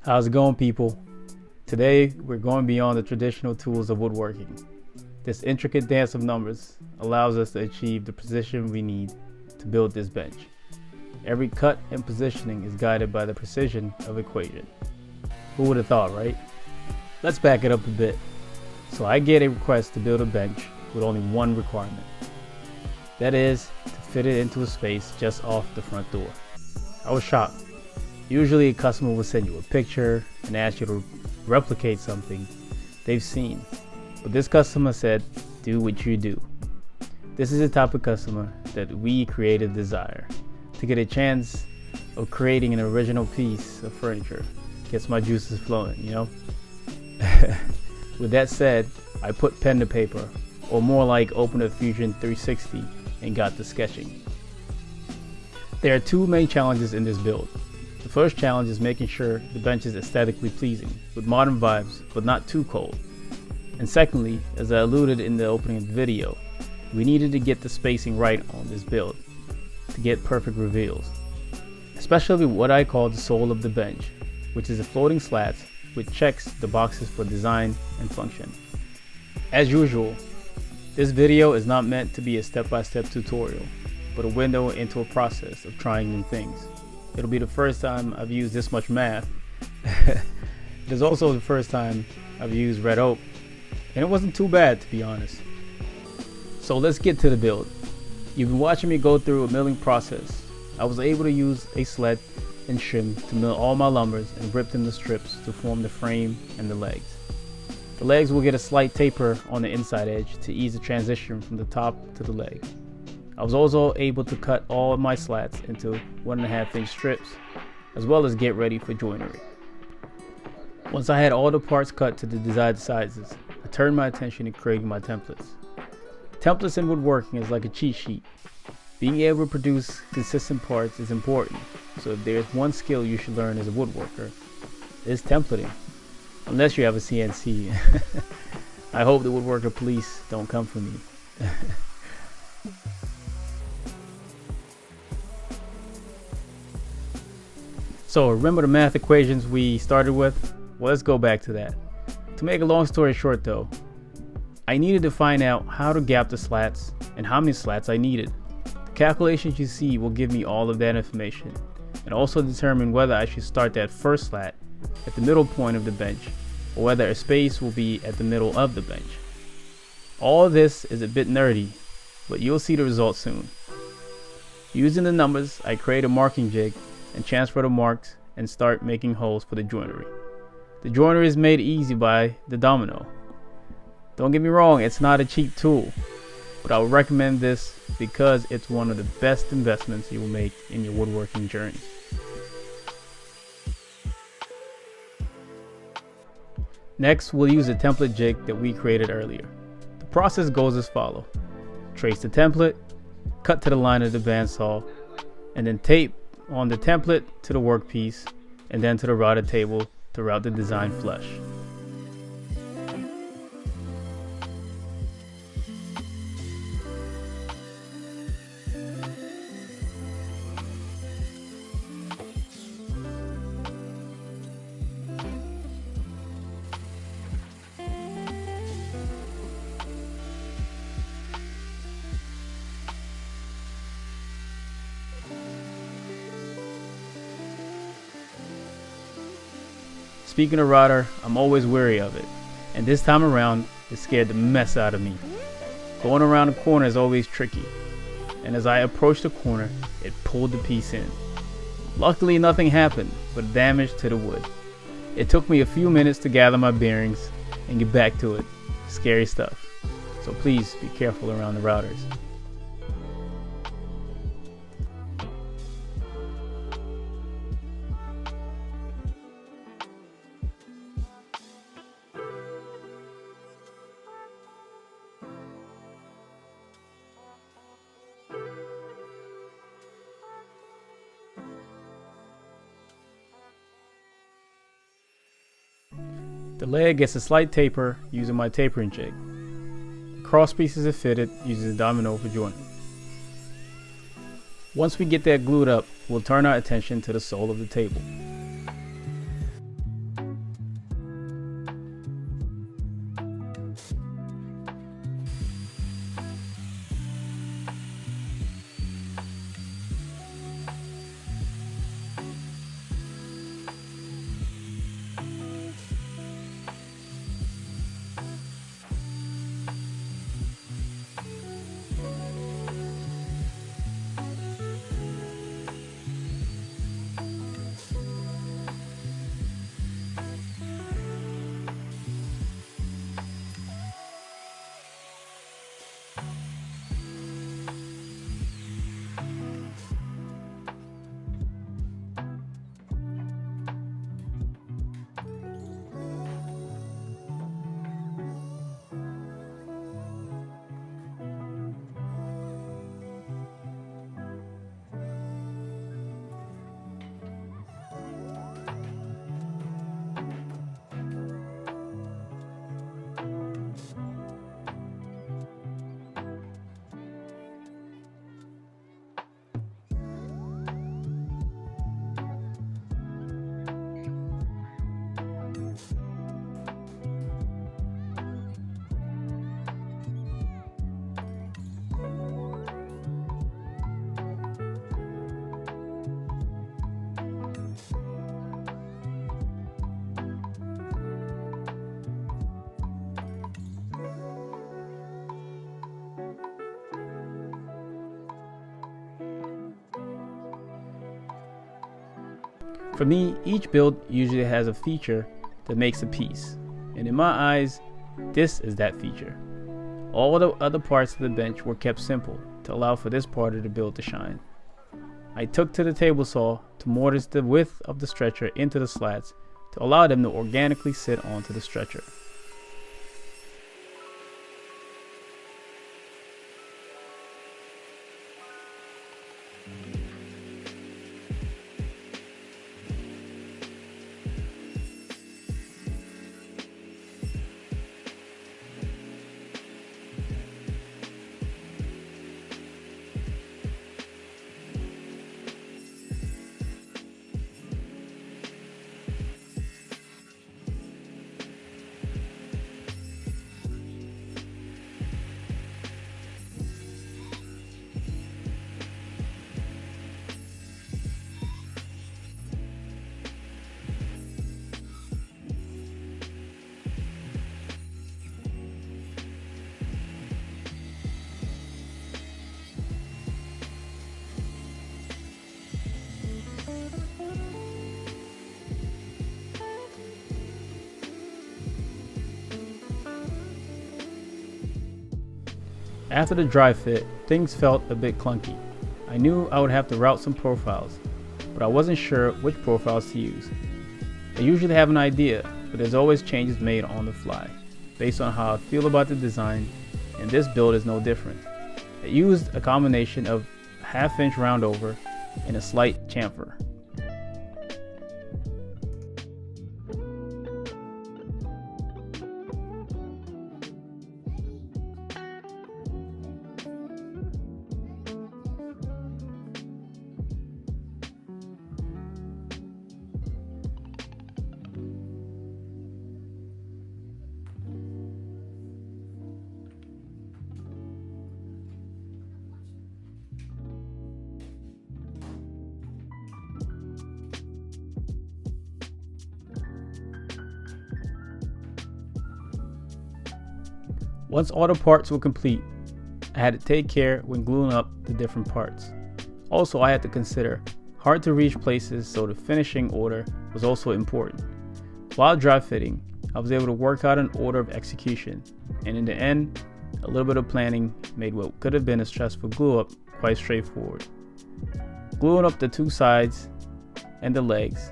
How's it going, people? Today we're going beyond the traditional tools of woodworking. This intricate dance of numbers allows us to achieve the precision we need to build this bench. Every cut and positioning is guided by the precision of equation. Who would have thought, right? Let's back it up a bit. So I get a request to build a bench with only one requirement. That is to fit it into a space just off the front door. I was shocked. Usually a customer will send you a picture and ask you to replicate something they've seen. But this customer said, do what you do. This is the type of customer that we creative desire. To get a chance of creating an original piece of furniture gets my juices flowing, you know? With that said, I put pen to paper, or more like opened a Fusion 360 and got to sketching. There are two main challenges in this build. The first challenge is making sure the bench is aesthetically pleasing, with modern vibes, but not too cold. And secondly, as I alluded in the opening of the video, we needed to get the spacing right on this build to get perfect reveals. Especially what I call the soul of the bench, which is a floating slats which checks the boxes for design and function. As usual, this video is not meant to be a step-by-step tutorial, but a window into a process of trying new things. It'll be the first time I've used this much math. It is also the first time I've used red oak, and it wasn't too bad, to be honest. So let's get to the build. You've been watching me go through a milling process. I was able to use a slat and shim to mill all my lumbers and rip them to strips to form the frame and the legs. The legs will get a slight taper on the inside edge to ease the transition from the top to the leg. I was also able to cut all of my slats into 1.5 inch strips, as well as get ready for joinery. Once I had all the parts cut to the desired sizes, I turned my attention to creating my templates. Templates in woodworking is like a cheat sheet. Being able to produce consistent parts is important, so if there's one skill you should learn as a woodworker, it's templating. Unless you have a CNC. I hope the woodworker police don't come for me. So remember the math equations we started with? Well, let's go back to that. To make a long story short though, I needed to find out how to gap the slats and how many slats I needed. The calculations you see will give me all of that information, and also determine whether I should start that first slat at the middle point of the bench, or whether a space will be at the middle of the bench. All of this is a bit nerdy, but you'll see the results soon. Using the numbers, I create a marking jig and transfer the marks and start making holes for the joinery. The joinery is made easy by the domino. Don't get me wrong, it's not a cheap tool, but I would recommend this because it's one of the best investments you will make in your woodworking journey. Next, we'll use a template jig that we created earlier. The process goes as follows. Trace the template, cut to the line of the bandsaw, and then tape on the template to the workpiece, and then to the router table to route the design flush. Speaking of router, I'm always wary of it, and this time around it scared the mess out of me. Going around the corner is always tricky, and as I approached the corner, it pulled the piece in. Luckily nothing happened but damage to the wood. It took me a few minutes to gather my bearings and get back to it. Scary stuff, so please be careful around the routers. The leg gets a slight taper using my tapering jig. The cross pieces are fitted using the domino for joining. Once we get that glued up, we'll turn our attention to the sole of the table. For me, each build usually has a feature that makes a piece, and in my eyes, this is that feature. All the other parts of the bench were kept simple to allow for this part of the build to shine. I took to the table saw to mortise the width of the stretcher into the slats to allow them to organically sit onto the stretcher. After the dry fit, things felt a bit clunky. I knew I would have to route some profiles, but I wasn't sure which profiles to use. I usually have an idea, but there's always changes made on the fly, based on how I feel about the design, and this build is no different. I used a combination of a 1/2 inch roundover and a slight chamfer. Once all the parts were complete, I had to take care when gluing up the different parts. Also, I had to consider hard to reach places, so the finishing order was also important. While dry fitting, I was able to work out an order of execution, and in the end, a little bit of planning made what could have been a stressful glue up quite straightforward. Gluing up the two sides and the legs,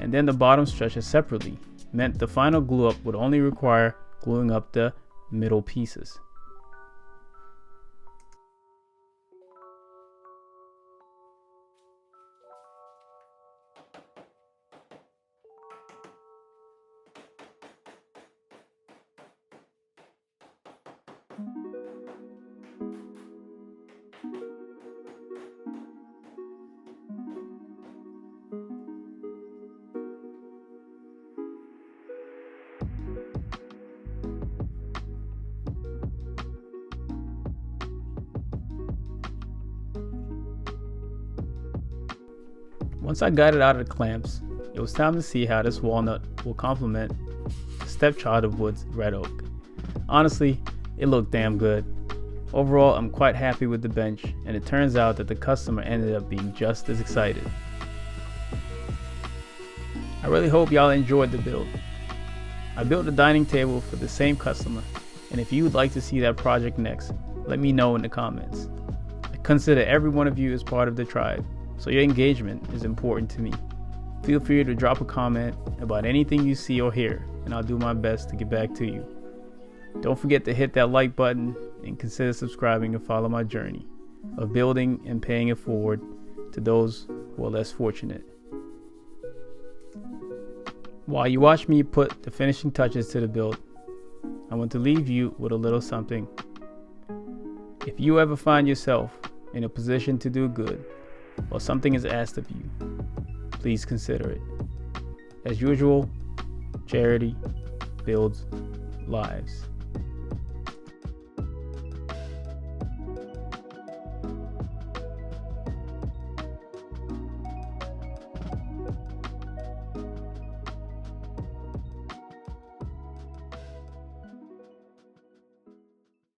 and then the bottom stretcher separately, meant the final glue up would only require gluing up the middle pieces. Once I got it out of the clamps, it was time to see how this walnut will complement the stepchild of wood's red oak. Honestly, it looked damn good. Overall, I'm quite happy with the bench, and it turns out that the customer ended up being just as excited. I really hope y'all enjoyed the build. I built a dining table for the same customer, and if you would like to see that project next, let me know in the comments. I consider every one of you as part of the tribe, so your engagement is important to me. Feel free to drop a comment about anything you see or hear, and I'll do my best to get back to you. Don't forget to hit that like button and consider subscribing to follow my journey of building and paying it forward to those who are less fortunate. While you watch me put the finishing touches to the build, I want to leave you with a little something. If you ever find yourself in a position to do good, or something is asked of you, please consider it. As usual, charity builds lives.